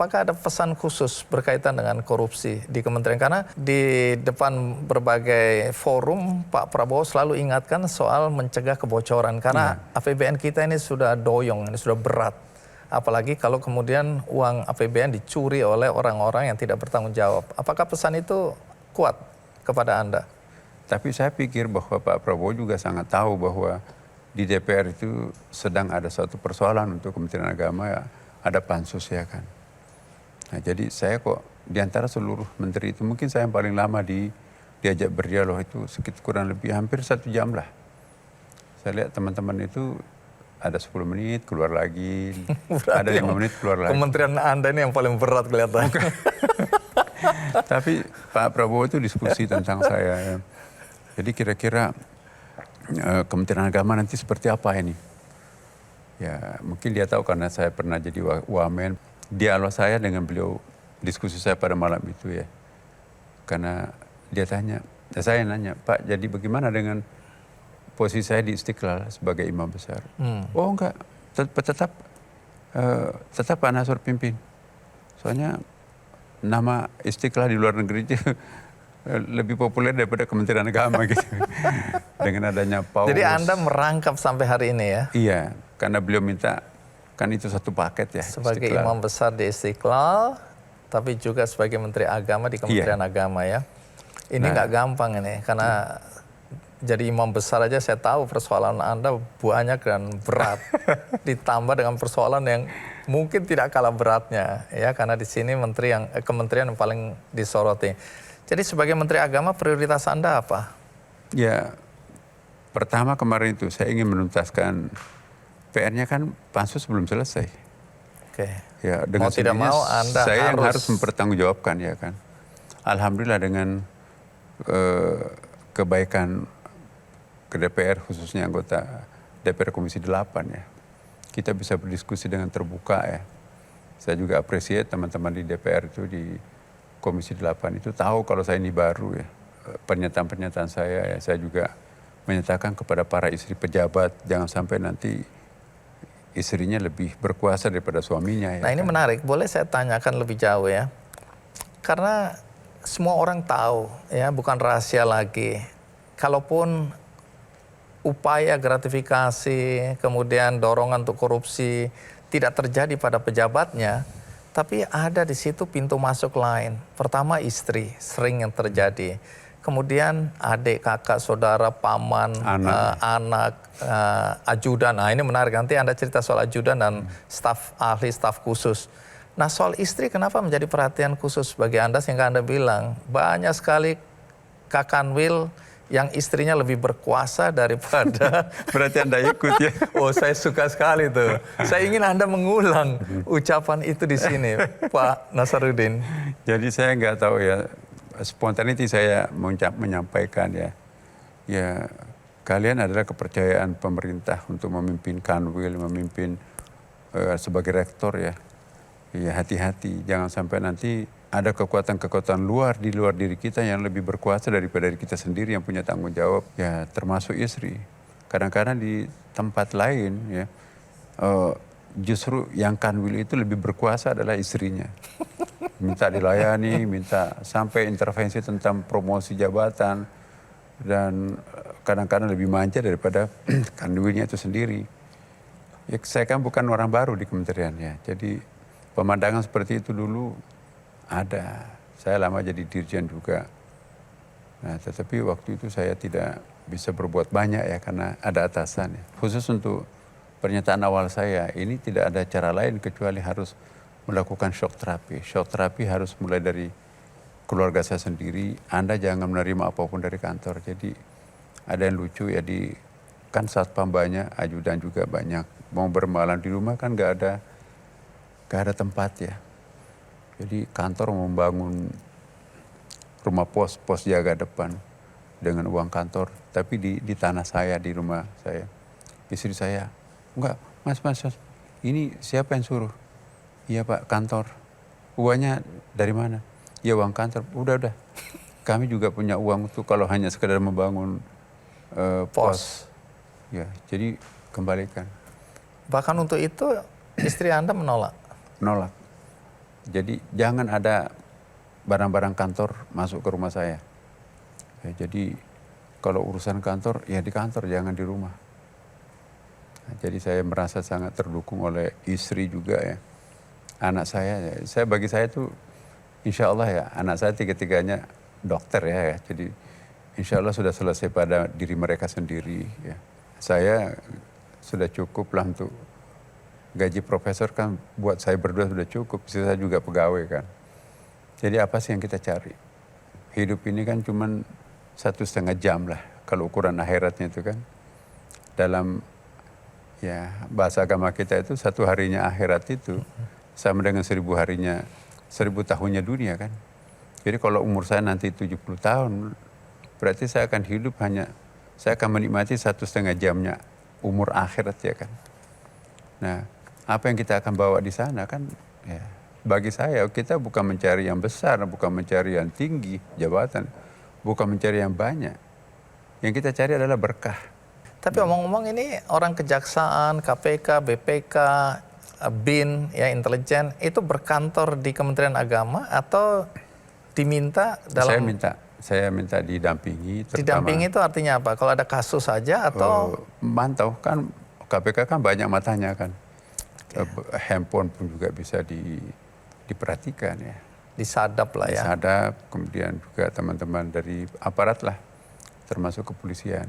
apakah ada pesan khusus berkaitan dengan korupsi di kementerian? Karena di depan berbagai forum Pak Prabowo selalu ingatkan soal mencegah kebocoran. Karena APBN kita ini sudah doyong, ini sudah berat. Apalagi kalau kemudian uang APBN dicuri oleh orang-orang yang tidak bertanggung jawab. Apakah pesan itu kuat kepada Anda? Tapi saya pikir bahwa Pak Prabowo juga sangat tahu bahwa di DPR itu sedang ada suatu persoalan untuk Kementerian Agama, ya, ada pansus ya kan. Nah, jadi saya kok di antara seluruh menteri itu mungkin saya yang paling lama diajak berdialog itu sekitar kurang lebih hampir 1 jam lah. Saya lihat teman-teman itu ada 10 menit keluar lagi, ada 5 menit keluar lagi. Kementerian Anda ini yang paling berat kelihatan. Tapi Pak Prabowo itu diskusi tentang saya. Ya. Jadi kira-kira Kementerian Agama nanti seperti apa ini? Ya mungkin dia tahu karena saya pernah jadi wamen. Dialog saya dengan beliau, diskusi saya pada malam itu ya. Karena dia tanya, saya nanya, Pak jadi bagaimana dengan posisi saya di Istiqlal sebagai imam besar? Oh enggak, tetap Pak Nasr pimpin. Soalnya nama Istiqlal di luar negeri itu lebih populer daripada Kementerian Agama gitu. Dengan adanya Paulus. Jadi Anda merangkap sampai hari ini ya? Iya, karena beliau minta, kan itu satu paket ya. Sebagai Istiqlal. imam besar di Istiqlal, tapi juga sebagai Menteri Agama di Kementerian Agama ya. Ini nggak gampang ini, karena jadi imam besar aja saya tahu persoalan Anda banyak dan berat. Ditambah dengan persoalan yang mungkin tidak kalah beratnya ya, karena di sini kementerian yang paling disoroti. Jadi sebagai Menteri Agama prioritas Anda apa? Ya, pertama kemarin itu saya ingin menuntaskan PR-nya kan pansus belum selesai. Oke. Ya, dengan mau tidak mau Anda saya yang harus mempertanggungjawabkan ya kan. Alhamdulillah dengan kebaikan ke DPR khususnya anggota DPR Komisi 8 ya. Kita bisa berdiskusi dengan terbuka ya. Saya juga appreciate teman-teman di DPR itu di Komisi 8 itu tahu kalau saya ini baru ya. Pernyataan-pernyataan saya ya, saya juga menyatakan kepada para istri pejabat jangan sampai nanti istrinya lebih berkuasa daripada suaminya. Ya, nah ini menarik, boleh saya tanyakan lebih jauh ya. Karena semua orang tahu ya, bukan rahasia lagi. Kalaupun upaya gratifikasi, kemudian dorongan untuk korupsi tidak terjadi pada pejabatnya, tapi ada di situ pintu masuk lain. Pertama istri, sering yang terjadi. Kemudian adik, kakak, saudara, paman, anak, ajudan. Nah ini menarik, nanti Anda cerita soal ajudan dan staf ahli, staf khusus. Nah soal istri kenapa menjadi perhatian khusus bagi Anda sehingga Anda bilang banyak sekali kakanwil yang istrinya lebih berkuasa daripada... Berarti Anda ikut ya? Oh saya suka sekali tuh. Saya ingin Anda mengulang ucapan itu di sini, Pak Nasaruddin. Jadi saya nggak tahu ya, spontanity saya menyampaikan ya. Ya kalian adalah kepercayaan pemerintah untuk memimpin Kanwil, memimpin sebagai rektor ya. Ya hati-hati, jangan sampai nanti ada kekuatan-kekuatan di luar diri kita yang lebih berkuasa daripada diri kita sendiri yang punya tanggung jawab, ya termasuk istri. Kadang-kadang di tempat lain ya justru yang Kanwil itu lebih berkuasa adalah istrinya. Minta dilayani, minta sampai intervensi tentang promosi jabatan dan kadang-kadang lebih manja daripada Kanwilnya itu sendiri. Ya, saya kan bukan orang baru di kementerian ya, jadi pemandangan seperti itu dulu ada. Saya lama jadi dirjen juga. Nah, tetapi waktu itu saya tidak bisa berbuat banyak ya karena ada atasan. Ya. Khusus untuk pernyataan awal saya, ini tidak ada cara lain kecuali harus melakukan shock terapi. Shock terapi harus mulai dari keluarga saya sendiri. Anda jangan menerima apapun dari kantor. Jadi ada yang lucu ya, kan satpam banyak, ajudan juga banyak. Mau bermalam di rumah kan nggak ada tempat ya. Jadi kantor membangun rumah pos jaga depan dengan uang kantor, tapi di tanah saya, di rumah saya. Istri saya, enggak, mas, ini siapa yang suruh? Iya Pak, kantor. Uangnya dari mana? Ya uang kantor. Udah. Kami juga punya uang tuh kalau hanya sekedar membangun pos. Ya, jadi kembalikan. Bahkan untuk itu istri Anda menolak? Menolak. Jadi jangan ada barang-barang kantor masuk ke rumah saya. Ya, jadi kalau urusan kantor, ya di kantor, jangan di rumah. Nah, jadi saya merasa sangat terdukung oleh istri juga ya. Anak saya bagi saya tuh insya Allah ya, anak saya tiga-tiganya dokter ya. Jadi insya Allah sudah selesai pada diri mereka sendiri ya. Saya sudah cukup lah untuk gaji profesor kan buat saya berdua sudah cukup. Saya juga pegawai kan. Jadi apa sih yang kita cari? Hidup ini kan cuman 1,5 jam lah kalau ukuran akhiratnya itu kan. Dalam ya bahasa agama kita itu 1 harinya akhirat itu sama dengan 1.000 harinya, 1.000 tahunnya dunia kan. Jadi kalau umur saya nanti 70 tahun, berarti saya akan hidup saya akan menikmati 1,5 jamnya umur akhirat ya kan. Nah, apa yang kita akan bawa di sana kan ya, bagi saya kita bukan mencari yang besar, bukan mencari yang tinggi jabatan, bukan mencari yang banyak. Yang kita cari adalah berkah. Tapi omong-omong ini orang kejaksaan, KPK, BPK, BIN, ya intelijen, itu berkantor di Kementerian Agama atau diminta dalam... Saya minta didampingi. Didampingi itu artinya apa? Kalau ada kasus saja atau... Mantau, kan KPK kan banyak matanya kan. Handphone pun juga bisa diperhatikan ya. Disadap lah ya. Disadap, kemudian juga teman-teman dari aparat lah, termasuk kepolisian.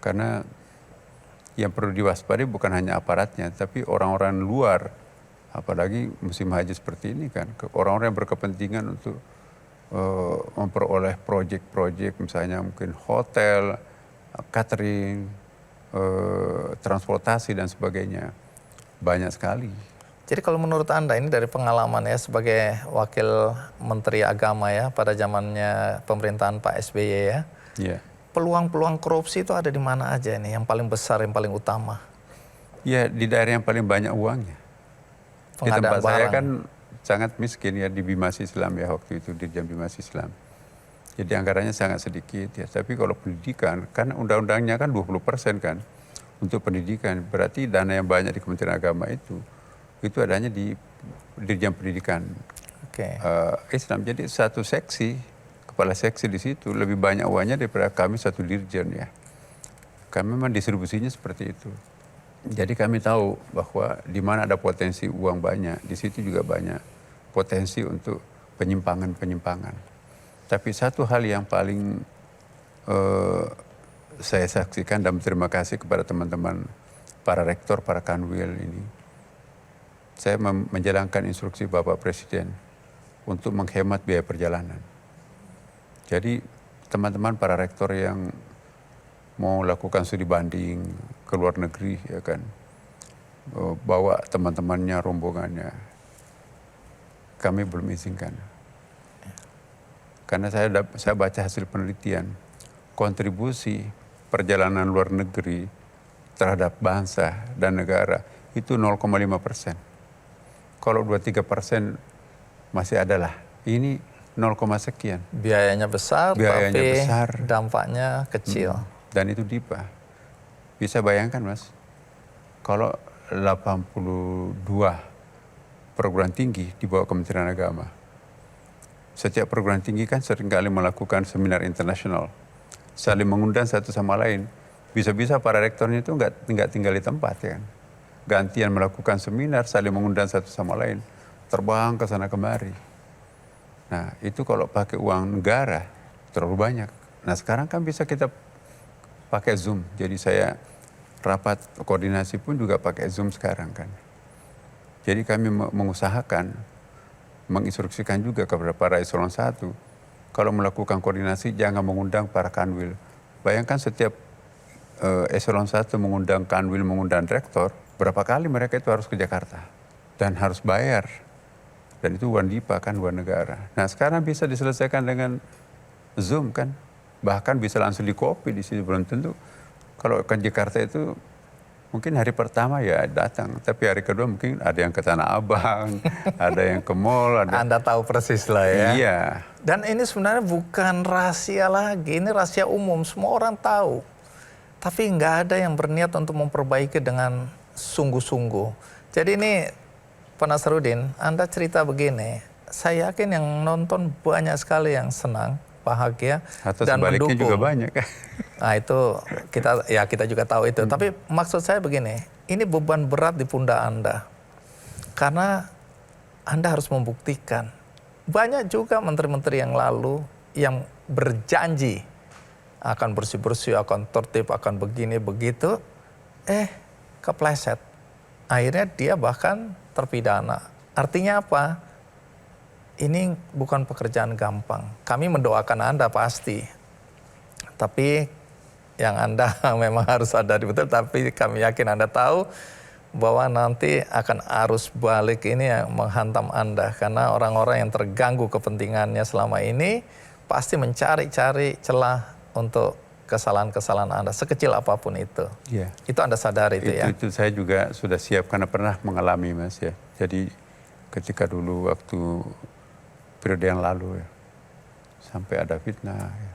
Karena yang perlu diwaspadai bukan hanya aparatnya, tapi orang-orang luar, apalagi musim haji seperti ini kan, orang-orang yang berkepentingan untuk memperoleh proyek-proyek, misalnya mungkin hotel, catering, transportasi dan sebagainya, banyak sekali. Jadi kalau menurut Anda ini dari pengalaman ya sebagai wakil Menteri Agama ya pada zamannya pemerintahan Pak SBY ya, Yeah. peluang-peluang korupsi itu ada di mana aja nih yang paling besar, yang paling utama? Ya di daerah yang paling banyak uangnya. Di tempat saya kan sangat miskin ya di Bimas Islam ya waktu itu di Jam Bimas Islam. Jadi anggarannya sangat sedikit ya. Tapi kalau pendidikan, kan undang-undangnya kan 20% kan untuk pendidikan. Berarti dana yang banyak di Kementerian Agama itu adanya di Dirjen Pendidikan Islam. Jadi satu seksi, kepala seksi di situ lebih banyak uangnya daripada kami satu dirjen ya. Kami memang distribusinya seperti itu. Jadi kami tahu bahwa di mana ada potensi uang banyak, di situ juga banyak potensi untuk penyimpangan-penyimpangan. Tapi satu hal yang paling saya saksikan dan berterima kasih kepada teman-teman para rektor, para kanwil ini. Saya menjalankan instruksi Bapak Presiden untuk menghemat biaya perjalanan. Jadi teman-teman para rektor yang mau lakukan studi banding ke luar negeri ya kan, bawa teman-temannya, rombongannya, kami belum izinkan. Karena saya baca hasil penelitian, kontribusi perjalanan luar negeri terhadap bangsa dan negara itu 0,5%. Kalau 2-3% masih adalah. Ini 0, sekian. Biayanya besar, tapi dampaknya kecil. Dan itu DIPA. Bisa bayangkan Mas, kalau 82 perguruan tinggi di bawah Kementerian Agama. Setiap perguruan tinggi kan seringkali melakukan seminar internasional. Saling mengundang satu sama lain. Bisa-bisa para rektornya itu nggak tinggal di tempat ya kan. Gantian melakukan seminar, saling mengundang satu sama lain. Terbang ke sana kemari. Nah itu kalau pakai uang negara terlalu banyak. Nah sekarang kan bisa kita pakai Zoom. Jadi saya rapat koordinasi pun juga pakai Zoom sekarang kan. Jadi kami mengusahakan, menginstruksikan juga kepada para eselon 1, kalau melakukan koordinasi jangan mengundang para kanwil. Bayangkan setiap eselon 1 mengundang kanwil, mengundang rektor, berapa kali mereka itu harus ke Jakarta dan harus bayar. Dan itu uang DIPA kan, uang negara. Nah sekarang bisa diselesaikan dengan Zoom kan. Bahkan bisa langsung di copy di sini, belum tentu. Kalau ke Jakarta itu mungkin hari pertama ya datang, tapi hari kedua mungkin ada yang ke Tanah Abang, ada yang ke mall. Anda tahu persis lah ya. Iya. Dan ini sebenarnya bukan rahasia lagi, ini rahasia umum, semua orang tahu. Tapi nggak ada yang berniat untuk memperbaiki dengan sungguh-sungguh. Jadi ini Pak Nasruddin, Anda cerita begini, saya yakin yang nonton banyak sekali yang senang, bahagia, Atau dan sebaliknya mendukung. juga banyak. Nah itu kita juga tahu itu. Tapi maksud saya begini, ini beban berat di pundak Anda. Karena Anda harus membuktikan. Banyak juga menteri-menteri yang lalu yang berjanji akan bersih-bersih, akan tertib, akan begini, begitu. Kepleset. Akhirnya dia bahkan terpidana. Artinya apa? Ini bukan pekerjaan gampang. Kami mendoakan Anda pasti. Tapi yang Anda memang harus sadari betul, tapi kami yakin Anda tahu bahwa nanti akan arus balik ini yang menghantam Anda. Karena orang-orang yang terganggu kepentingannya selama ini pasti mencari-cari celah untuk kesalahan-kesalahan Anda, sekecil apapun itu. Iya. Itu Anda sadari itu ya? Itu saya juga sudah siap karena pernah mengalami, Mas ya. Jadi ketika dulu waktu periode yang lalu ya, sampai ada fitnah ya.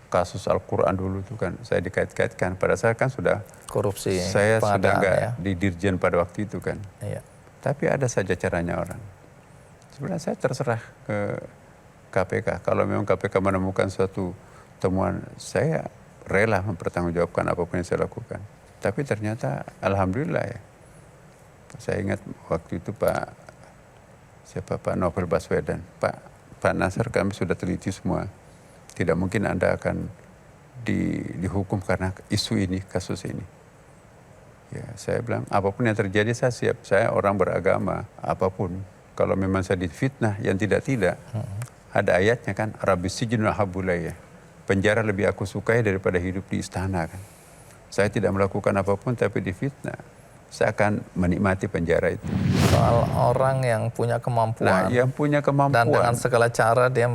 Kasus Al-Quran dulu tuh kan saya dikait-kaitkan. Pada saat kan sudah Korupsi. saya sudah nggak ya? di Dirjen pada waktu itu kan. Iya. Tapi ada saja caranya orang. Sebenarnya saya terserah ke KPK. Kalau memang KPK menemukan suatu temuan, saya rela mempertanggungjawabkan apapun yang saya lakukan. Tapi ternyata alhamdulillah ya. Saya ingat waktu itu Pak Novel Baswedan, Pak Nasir, kami sudah teliti semua. Tidak mungkin Anda akan dihukum karena isu ini, kasus ini. Ya, saya bilang apapun yang terjadi saya siap. Saya orang beragama, apapun. Kalau memang saya difitnah yang tidak-tidak, ada ayatnya kan, Rabbis sijnul ahabbu ilayya. Penjara lebih aku sukai daripada hidup di istana kan. Saya tidak melakukan apapun tapi difitnah. Saya akan menikmati penjara itu. Soal orang yang punya kemampuan. Nah, yang punya kemampuan. Dan dengan segala cara dia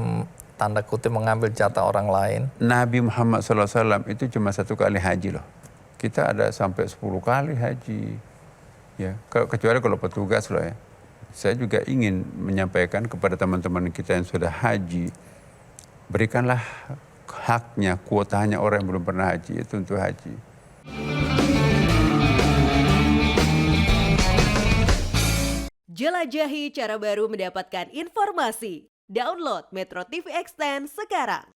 tanda kutip mengambil jatah orang lain. Nabi Muhammad SAW itu cuma 1 kali haji loh. Kita ada sampai 10 kali haji. Ya, kecuali kalau petugas loh ya. Saya juga ingin menyampaikan kepada teman-teman kita yang sudah haji, berikanlah haknya, kuotanya orang yang belum pernah haji itu untuk haji. Jelajahi cara baru mendapatkan informasi. Download Metro TV Extend sekarang.